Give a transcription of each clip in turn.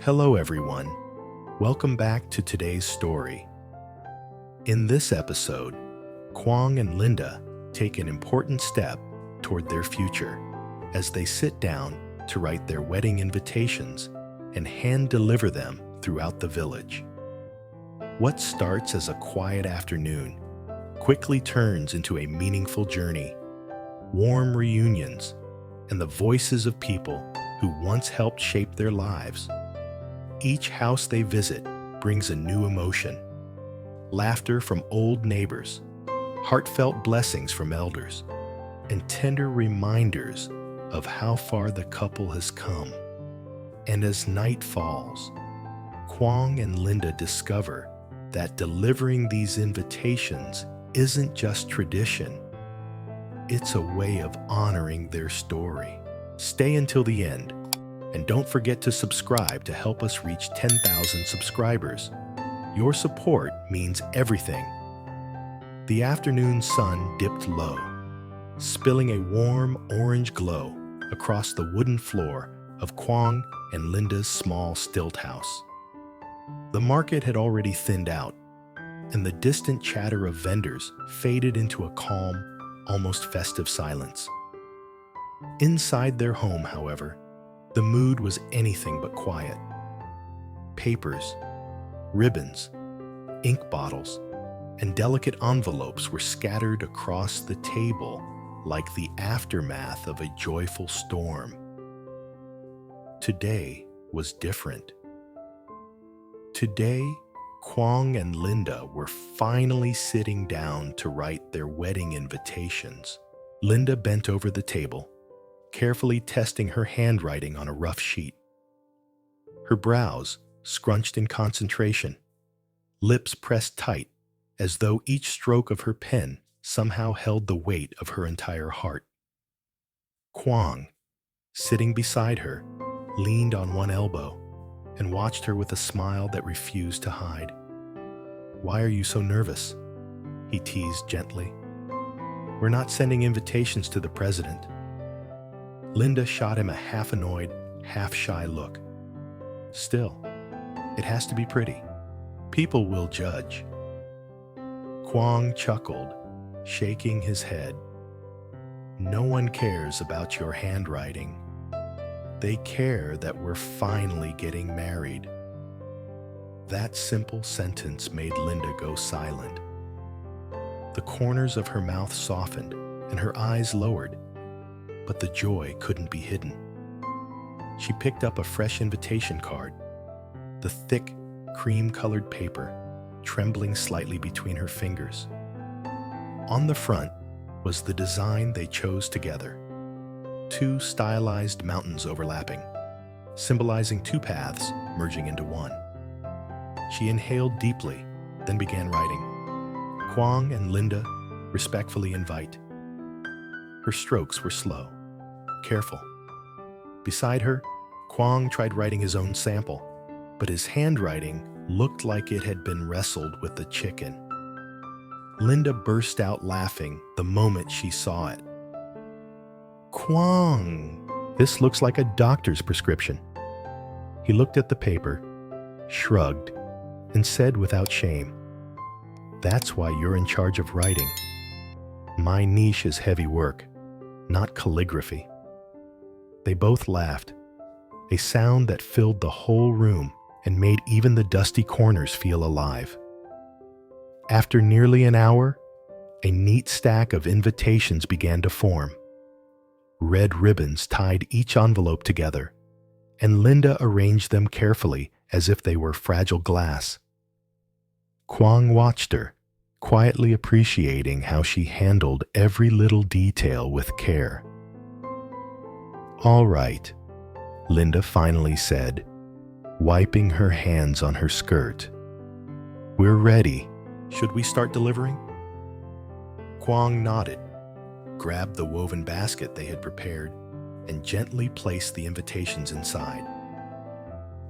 Hello, everyone. Welcome back to today's story. In this episode, Quang and Linda take an important step toward their future as they sit down to write their wedding invitations and hand-deliver them throughout the village. What starts as a quiet afternoon quickly turns into a meaningful journey, warm reunions, and the voices of people who once helped shape their lives. Each house they visit brings a new emotion. Laughter from old neighbors, heartfelt blessings from elders, and tender reminders of how far the couple has come. And as night falls, Quang and Linda discover that delivering these invitations isn't just tradition. It's a way of honoring their story. Stay until the end. And don't forget to subscribe to help us reach 10,000 subscribers. Your support means everything. The afternoon sun dipped low, spilling a warm orange glow across the wooden floor of Quang and Linda's small stilt house. The market had already thinned out, and the distant chatter of vendors faded into a calm, almost festive silence. Inside their home, however, the mood was anything but quiet. Papers, ribbons, ink bottles, and delicate envelopes were scattered across the table like the aftermath of a joyful storm. Today was different. Today, Quang and Linda were finally sitting down to write their wedding invitations. Linda bent over the table, carefully testing her handwriting on a rough sheet. Her brows scrunched in concentration, lips pressed tight, as though each stroke of her pen somehow held the weight of her entire heart. Quang, sitting beside her, leaned on one elbow and watched her with a smile that refused to hide. "Why are you so nervous?" he teased gently. "We're not sending invitations to the president." Linda shot him a half-annoyed, half-shy look. "Still, it has to be pretty. People will judge." Quang chuckled, shaking his head. "No one cares about your handwriting. They care that we're finally getting married." That simple sentence made Linda go silent. The corners of her mouth softened and her eyes lowered, but the joy couldn't be hidden. She picked up a fresh invitation card, the thick, cream-colored paper trembling slightly between her fingers. On the front was the design they chose together: two stylized mountains overlapping, symbolizing two paths merging into one. She inhaled deeply, then began writing. "Quang and Linda respectfully invite." Her strokes were slow, careful. Beside her, Quang tried writing his own sample, but his handwriting looked like it had been wrestled with a chicken. Linda burst out laughing the moment she saw it. "Quang, this looks like a doctor's prescription." He looked at the paper, shrugged, and said without shame, "That's why you're in charge of writing. My niche is heavy work, not calligraphy." They both laughed, a sound that filled the whole room and made even the dusty corners feel alive. After nearly an hour, a neat stack of invitations began to form. Red ribbons tied each envelope together, and Linda arranged them carefully as if they were fragile glass. Quang watched her, quietly appreciating how she handled every little detail with care. "All right," Linda finally said, wiping her hands on her skirt. "We're ready. Should we start delivering?" Quang nodded, grabbed the woven basket they had prepared, and gently placed the invitations inside.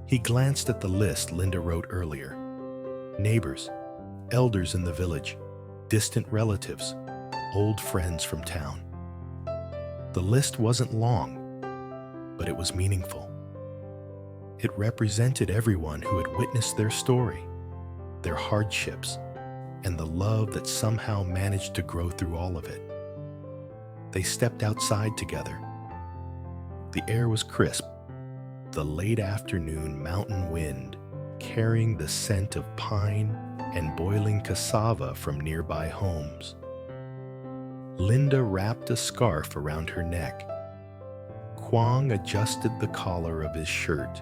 He glanced at the list Linda wrote earlier: neighbors, elders in the village, distant relatives, old friends from town. The list wasn't long, but it was meaningful. It represented everyone who had witnessed their story, their hardships, and the love that somehow managed to grow through all of it. They stepped outside together. The air was crisp, the late afternoon mountain wind carrying the scent of pine and boiling cassava from nearby homes. Linda wrapped a scarf around her neck. Quang adjusted the collar of his shirt.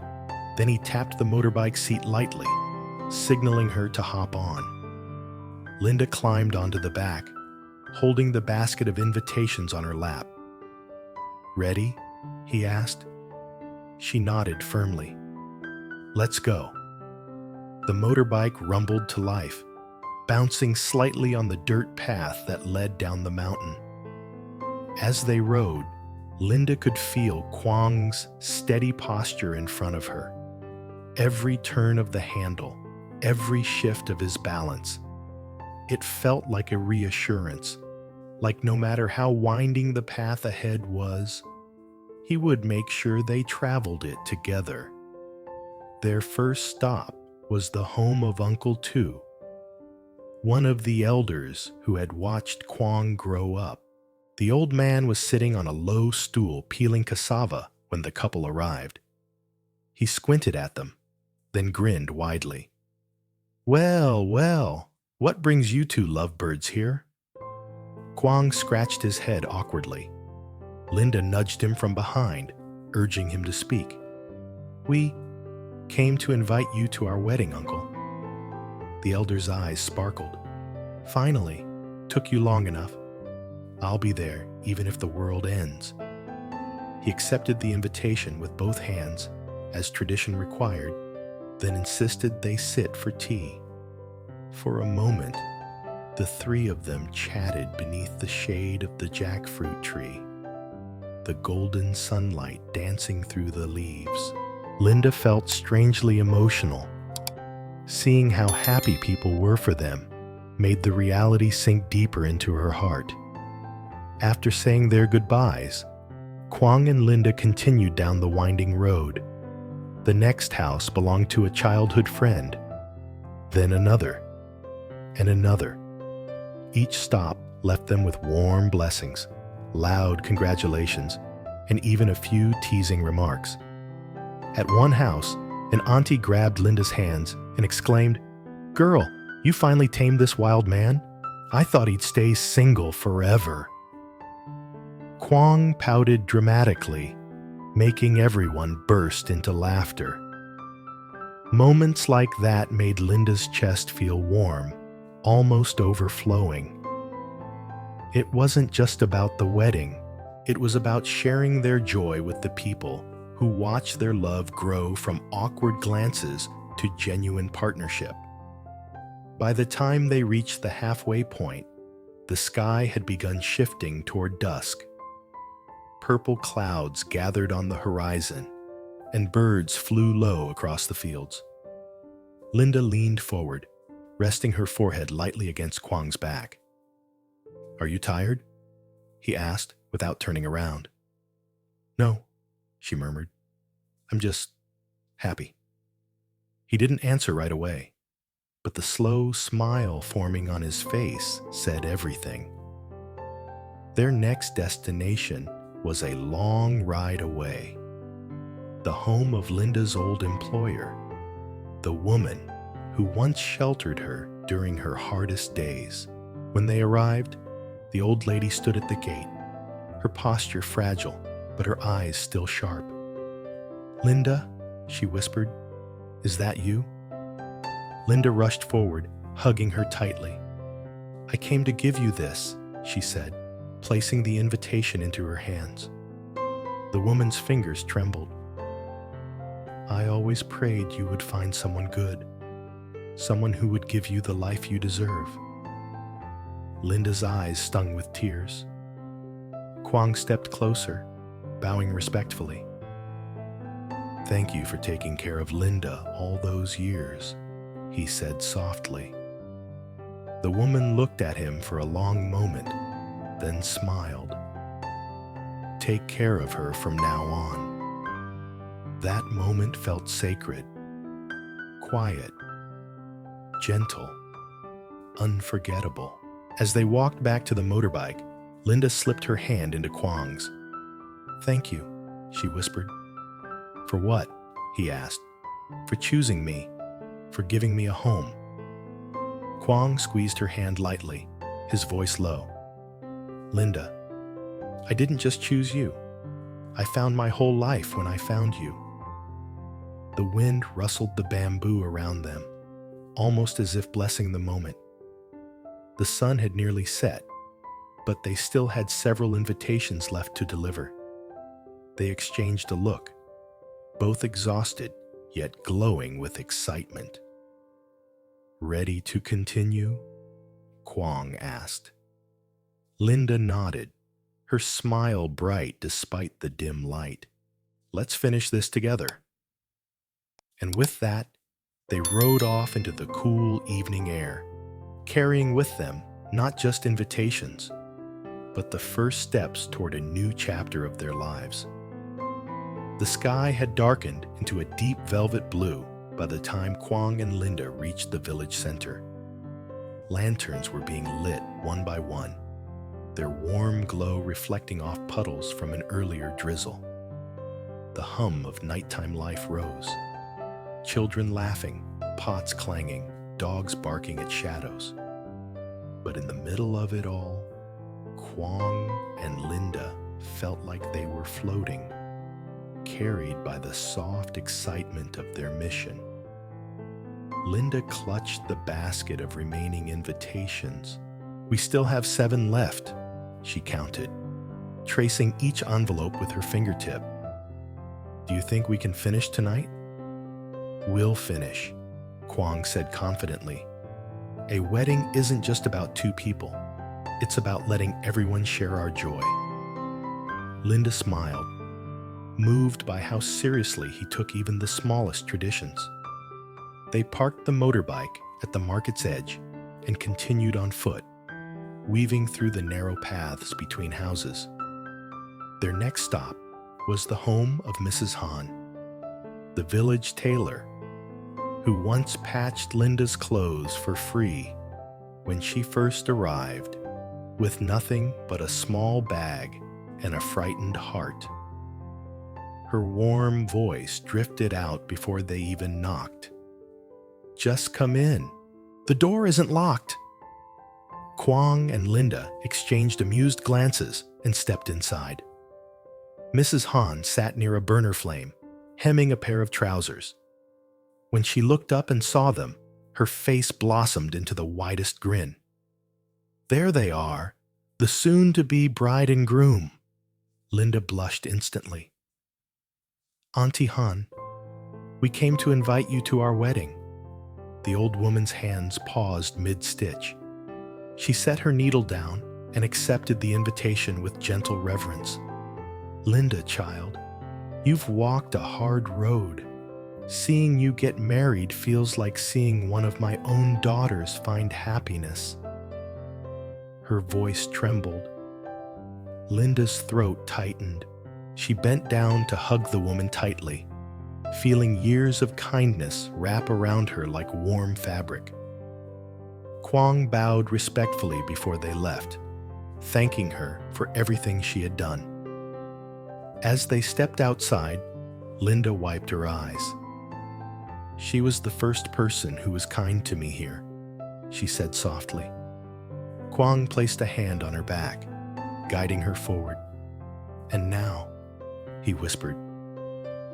Then he tapped the motorbike seat lightly, signaling her to hop on. Linda climbed onto the back, holding the basket of invitations on her lap. "Ready?" he asked. She nodded firmly. "Let's go." The motorbike rumbled to life, bouncing slightly on the dirt path that led down the mountain. As they rode, Linda could feel Quang's steady posture in front of her. Every turn of the handle, every shift of his balance. It felt like a reassurance, like no matter how winding the path ahead was, he would make sure they traveled it together. Their first stop was the home of Uncle Tu, one of the elders who had watched Quang grow up. The old man was sitting on a low stool peeling cassava when the couple arrived. He squinted at them, then grinned widely. "Well, well, what brings you two lovebirds here?" Quang scratched his head awkwardly. Linda nudged him from behind, urging him to speak. "We came to invite you to our wedding, Uncle." The elder's eyes sparkled. "Finally, took you long enough. I'll be there, even if the world ends." He accepted the invitation with both hands, as tradition required, then insisted they sit for tea. For a moment, the three of them chatted beneath the shade of the jackfruit tree, the golden sunlight dancing through the leaves. Linda felt strangely emotional. Seeing how happy people were for them made the reality sink deeper into her heart. After saying their goodbyes, Quang and Linda continued down the winding road. The next house belonged to a childhood friend, then another, and another. Each stop left them with warm blessings, loud congratulations, and even a few teasing remarks. At one house, an auntie grabbed Linda's hands and exclaimed, "Girl, you finally tamed this wild man? I thought he'd stay single forever." Quang pouted dramatically, making everyone burst into laughter. Moments like that made Linda's chest feel warm, almost overflowing. It wasn't just about the wedding. It was about sharing their joy with the people who watched their love grow from awkward glances to genuine partnership. By the time they reached the halfway point, the sky had begun shifting toward dusk. Purple clouds gathered on the horizon, and birds flew low across the fields. Linda leaned forward, resting her forehead lightly against Quang's back. "Are you tired?" he asked without turning around. "No," she murmured. "I'm just happy." He didn't answer right away, but the slow smile forming on his face said everything. Their next destination was a long ride away. The home of Linda's old employer, the woman who once sheltered her during her hardest days. When they arrived, the old lady stood at the gate, her posture fragile, but her eyes still sharp. "Linda," she whispered, "is that you?" Linda rushed forward, hugging her tightly. "I came to give you this," she said, placing the invitation into her hands. The woman's fingers trembled. "I always prayed you would find someone good, someone who would give you the life you deserve." Linda's eyes stung with tears. Quang stepped closer, bowing respectfully. "Thank you for taking care of Linda all those years," he said softly. The woman looked at him for a long moment, then smiled. "Take care of her from now on." That moment felt sacred, quiet, gentle, unforgettable. As they walked back to the motorbike, Linda slipped her hand into Quang's. "Thank you," she whispered. "For what?" he asked. "For choosing me, for giving me a home." Quang squeezed her hand lightly, his voice low. "Linda, I didn't just choose you. I found my whole life when I found you." The wind rustled the bamboo around them, almost as if blessing the moment. The sun had nearly set, but they still had several invitations left to deliver. They exchanged a look, both exhausted yet glowing with excitement. "Ready to continue?" Quang asked. Linda nodded, her smile bright despite the dim light. "Let's finish this together." And with that, they rode off into the cool evening air, carrying with them not just invitations, but the first steps toward a new chapter of their lives. The sky had darkened into a deep velvet blue by the time Quang and Linda reached the village center. Lanterns were being lit one by one, their warm glow reflecting off puddles from an earlier drizzle. The hum of nighttime life rose. Children laughing, pots clanging, dogs barking at shadows. But in the middle of it all, Quang and Linda felt like they were floating, carried by the soft excitement of their mission. Linda clutched the basket of remaining invitations. "We still have 7 left," she counted, tracing each envelope with her fingertip. "Do you think we can finish tonight?" "We'll finish," Quang said confidently. "A wedding isn't just about 2 people. It's about letting everyone share our joy." Linda smiled, moved by how seriously he took even the smallest traditions. They parked the motorbike at the market's edge and continued on foot, weaving through the narrow paths between houses. Their next stop was the home of Mrs. Han, the village tailor, who once patched Linda's clothes for free when she first arrived, with nothing but a small bag and a frightened heart. Her warm voice drifted out before they even knocked. "Just come in. The door isn't locked." Quang and Linda exchanged amused glances and stepped inside. Mrs. Han sat near a burner flame, hemming a pair of trousers. When she looked up and saw them, her face blossomed into the widest grin. "There they are, the soon-to-be bride and groom." Linda blushed instantly. "Auntie Han, we came to invite you to our wedding." The old woman's hands paused mid-stitch. She set her needle down and accepted the invitation with gentle reverence. "Linda, child, you've walked a hard road. Seeing you get married feels like seeing one of my own daughters find happiness." Her voice trembled. Linda's throat tightened. She bent down to hug the woman tightly, feeling years of kindness wrap around her like warm fabric. Quang bowed respectfully before they left, thanking her for everything she had done. As they stepped outside, Linda wiped her eyes. "She was the first person who was kind to me here," she said softly. Quang placed a hand on her back, guiding her forward. "And now," he whispered,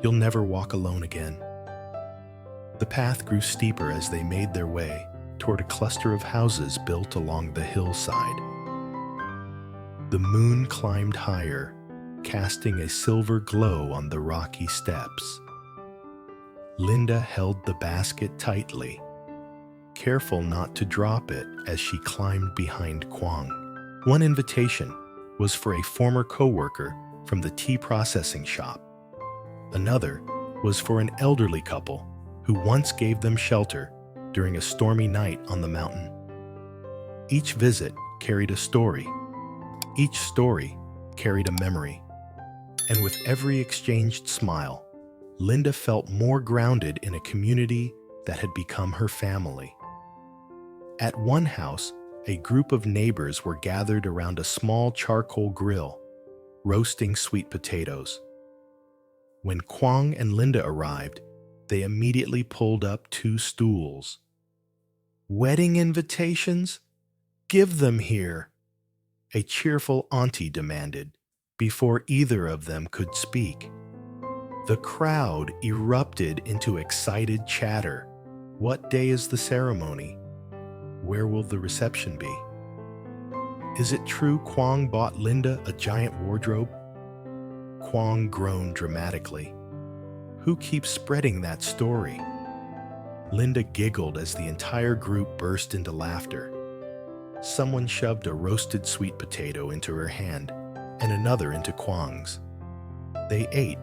"you'll never walk alone again." The path grew steeper as they made their way toward a cluster of houses built along the hillside. The moon climbed higher, casting a silver glow on the rocky steps. Linda held the basket tightly, careful not to drop it as she climbed behind Quang. One invitation was for a former co-worker from the tea processing shop. Another was for an elderly couple who once gave them shelter during a stormy night on the mountain. Each visit carried a story. Each story carried a memory. And with every exchanged smile, Linda felt more grounded in a community that had become her family. At one house, a group of neighbors were gathered around a small charcoal grill, roasting sweet potatoes. When Quang and Linda arrived, they immediately pulled up 2 stools. "Wedding invitations? Give them here," a cheerful auntie demanded, before either of them could speak. The crowd erupted into excited chatter. What day is the ceremony? Where will the reception be? Is it true Quang bought Linda a giant wardrobe? Quang groaned dramatically. Who keeps spreading that story? Linda giggled as the entire group burst into laughter. Someone shoved a roasted sweet potato into her hand and another into Quang's. They ate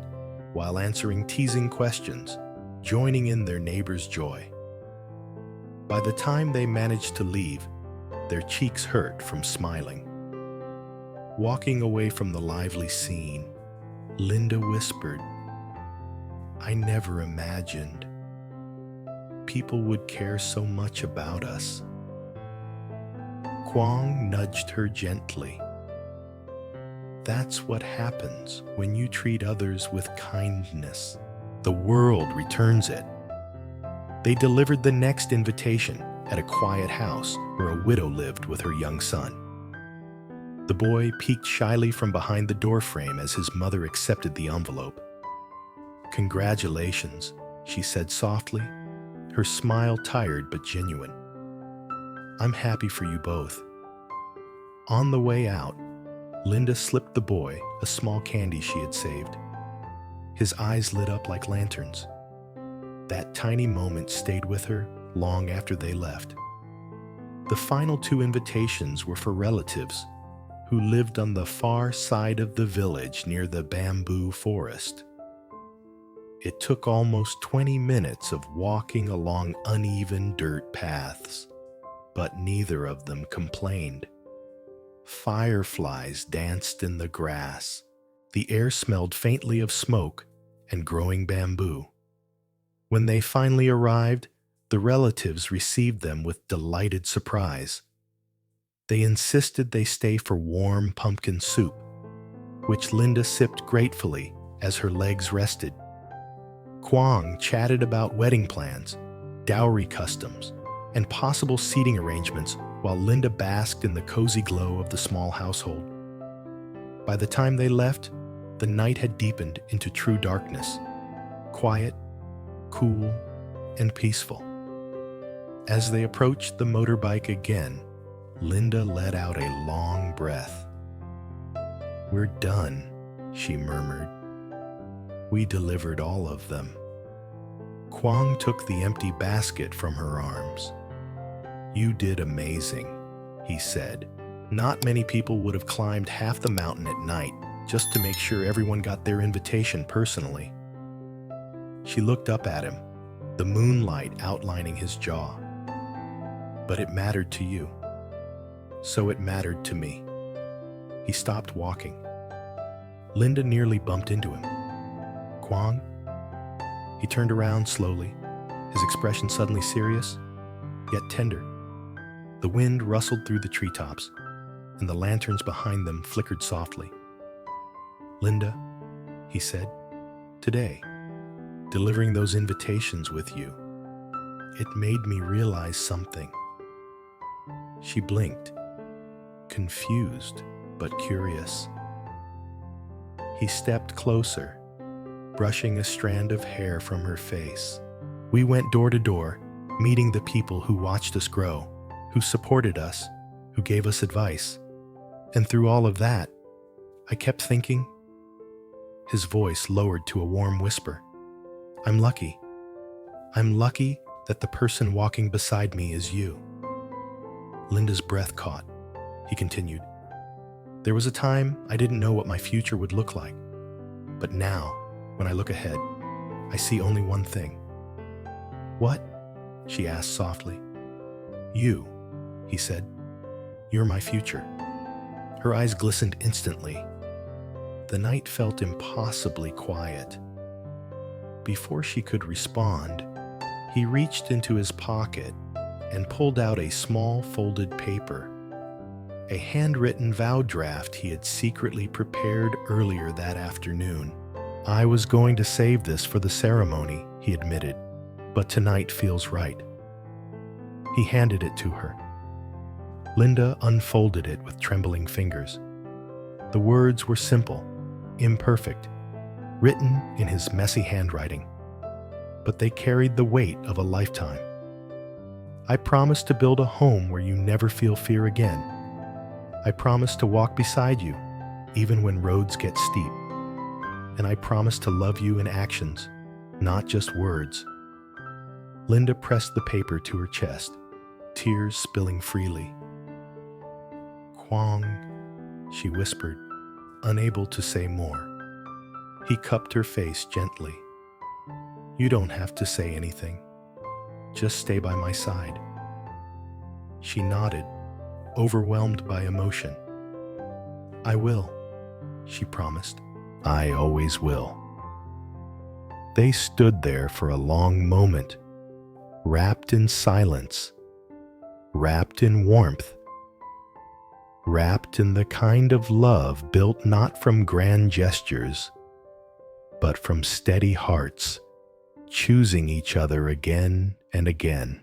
while answering teasing questions, joining in their neighbors' joy. By the time they managed to leave, their cheeks hurt from smiling. Walking away from the lively scene, Linda whispered, "I never imagined people would care so much about us." Quang nudged her gently. "That's what happens when you treat others with kindness. The world returns it." They delivered the next invitation at a quiet house where a widow lived with her young son. The boy peeked shyly from behind the doorframe as his mother accepted the envelope. "Congratulations," she said softly, her smile tired but genuine. "I'm happy for you both." On the way out, Linda slipped the boy a small candy she had saved. His eyes lit up like lanterns. That tiny moment stayed with her long after they left. The final 2 invitations were for relatives who lived on the far side of the village near the bamboo forest. It took almost 20 minutes of walking along uneven dirt paths, but neither of them complained. Fireflies danced in the grass. The air smelled faintly of smoke and growing bamboo. When they finally arrived, the relatives received them with delighted surprise. They insisted they stay for warm pumpkin soup, which Linda sipped gratefully as her legs rested. Quang chatted about wedding plans, dowry customs, and possible seating arrangements while Linda basked in the cozy glow of the small household. By the time they left, the night had deepened into true darkness, quiet, cool, and peaceful. As they approached the motorbike again, Linda let out a long breath. "We're done," she murmured. "We delivered all of them." Quang took the empty basket from her arms. "You did amazing," he said. "Not many people would have climbed half the mountain at night just to make sure everyone got their invitation personally." She looked up at him, the moonlight outlining his jaw. "But it mattered to you. So it mattered to me." He stopped walking. Linda nearly bumped into him. "Quang?" He turned around slowly, his expression suddenly serious, yet tender. The wind rustled through the treetops, and the lanterns behind them flickered softly. "Linda," he said, "today, delivering those invitations with you, it made me realize something." She blinked, confused but curious. He stepped closer, brushing a strand of hair from her face. "We went door to door, meeting the people who watched us grow, who supported us, who gave us advice. And through all of that, I kept thinking," his voice lowered to a warm whisper, "I'm lucky. I'm lucky that the person walking beside me is you." Linda's breath caught. He continued, "There was a time I didn't know what my future would look like. But now, when I look ahead, I see only one thing." "What?" she asked softly. "You," he said. "You're my future." Her eyes glistened instantly. The night felt impossibly quiet. Before she could respond, he reached into his pocket and pulled out a small folded paper, a handwritten vow draft he had secretly prepared earlier that afternoon. "I was going to save this for the ceremony," he admitted, "but tonight feels right." He handed it to her. Linda unfolded it with trembling fingers. The words were simple, imperfect, written in his messy handwriting, but they carried the weight of a lifetime. "I promise to build a home where you never feel fear again. I promise to walk beside you, even when roads get steep. And I promise to love you in actions, not just words." Linda pressed the paper to her chest, tears spilling freely. "Quang," she whispered, unable to say more. He cupped her face gently. "You don't have to say anything. Just stay by my side." She nodded, overwhelmed by emotion. "I will," she promised. "I always will." They stood there for a long moment, wrapped in silence, wrapped in warmth, wrapped in the kind of love built not from grand gestures, but from steady hearts, choosing each other again and again.